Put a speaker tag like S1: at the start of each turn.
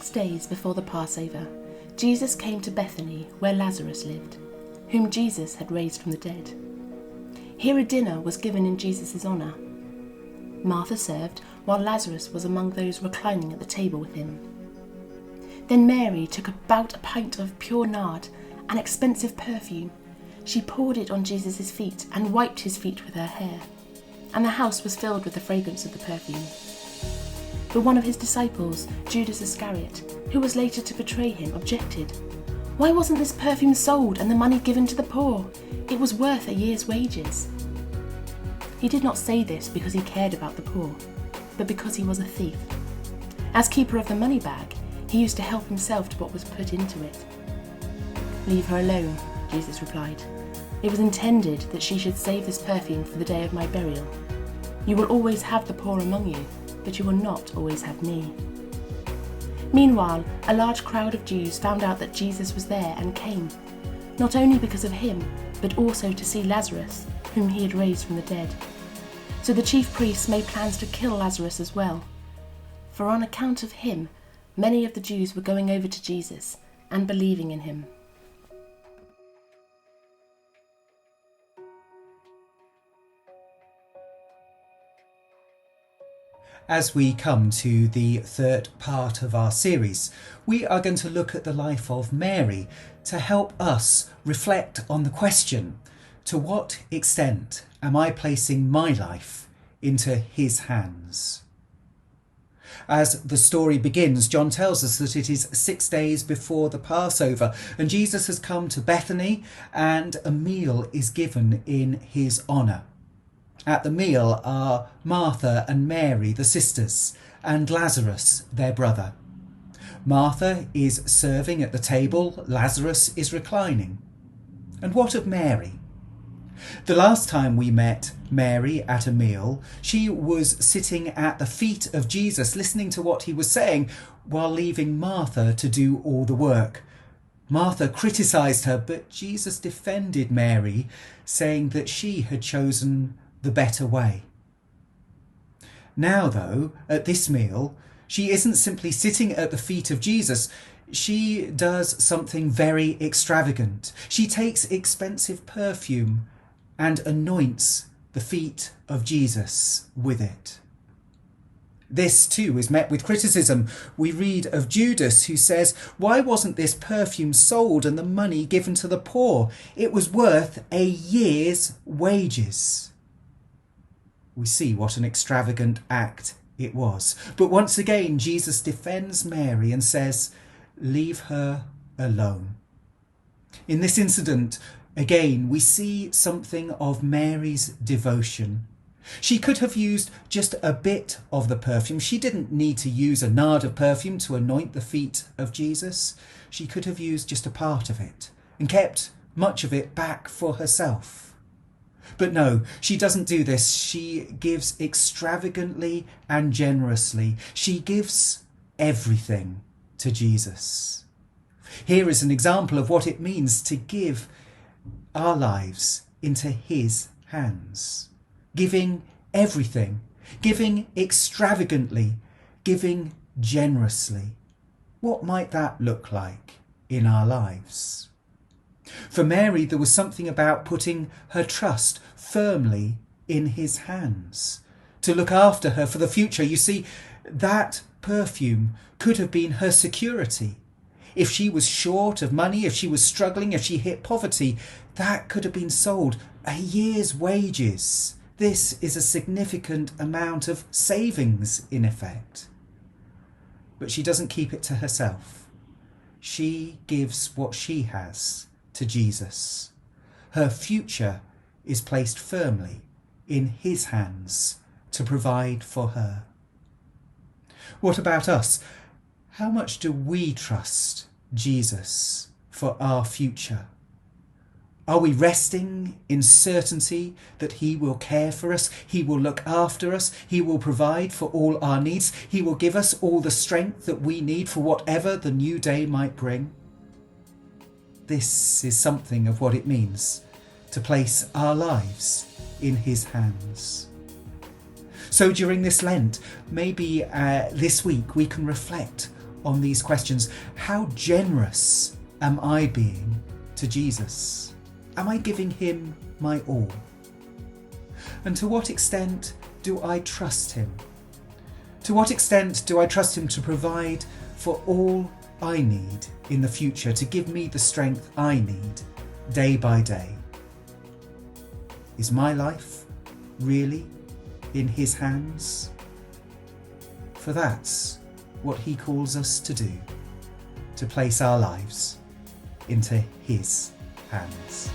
S1: 6 days before the Passover, Jesus came to Bethany, where Lazarus lived, whom Jesus had raised from the dead. Here a dinner was given in Jesus' honour. Martha served, while Lazarus was among those reclining at the table with him. Then Mary took about a pint of pure nard, an expensive perfume. She poured it on Jesus' feet and wiped his feet with her hair, and the house was filled with the fragrance of the perfume. But one of his disciples, Judas Iscariot, who was later to betray him, objected. "Why wasn't this perfume sold and the money given to the poor? It was worth a year's wages." He did not say this because he cared about the poor, but because he was a thief. As keeper of the money bag, he used to help himself to what was put into it. "Leave her alone," Jesus replied. "It was intended that she should save this perfume for the day of my burial. You will always have the poor among you, but you will not always have me." Meanwhile, a large crowd of Jews found out that Jesus was there and came, not only because of him, but also to see Lazarus, whom he had raised from the dead. So the chief priests made plans to kill Lazarus as well, for on account of him, many of the Jews were going over to Jesus and believing in him.
S2: As we come to the third part of our series, we are going to look at the life of Mary to help us reflect on the question, to what extent am I placing my life into his hands? As the story begins, John tells us that it is 6 days before the Passover, and Jesus has come to Bethany and a meal is given in his honour. At the meal are Martha and Mary, the sisters, and Lazarus, their brother. Martha is serving at the table, Lazarus is reclining. And what of Mary? The last time we met Mary at a meal, she was sitting at the feet of Jesus, listening to what he was saying, while leaving Martha to do all the work. Martha criticised her, but Jesus defended Mary, saying that she had chosen the better way. Now, though, at this meal, she isn't simply sitting at the feet of Jesus. She does something very extravagant. She takes expensive perfume and anoints the feet of Jesus with it. This too is met with criticism. We read of Judas, who says, "Why wasn't this perfume sold and the money given to the poor? It was worth a year's wages." We see what an extravagant act it was. But once again, Jesus defends Mary and says, "Leave her alone." In this incident, again, we see something of Mary's devotion. She could have used just a bit of the perfume. She didn't need to use a nard of perfume to anoint the feet of Jesus. She could have used just a part of it and kept much of it back for herself. But no, she doesn't do this. She gives extravagantly and generously. She gives everything to Jesus. Here is an example of what it means to give our lives into his hands. Giving everything, giving extravagantly, giving generously. What might that look like in our lives? For Mary, there was something about putting her trust firmly in his hands, to look after her for the future. You see, that perfume could have been her security. If she was short of money, if she was struggling, if she hit poverty, that could have been sold a year's wages. This is a significant amount of savings, in effect. But she doesn't keep it to herself. She gives what she has to Jesus. Her future is placed firmly in his hands to provide for her. What about us? How much do we trust Jesus for our future? Are we resting in certainty that he will care for us, he will look after us, he will provide for all our needs, he will give us all the strength that we need for whatever the new day might bring? This is something of what it means to place our lives in his hands. So during this Lent, maybe this week we can reflect on these questions. How generous am I being to Jesus? Am I giving him my all? And to what extent do I trust him? To what extent do I trust him to provide for all I need in the future, to give me the strength I need day by day? Is my life really in his hands? For that's what he calls us to do, to place our lives into his hands.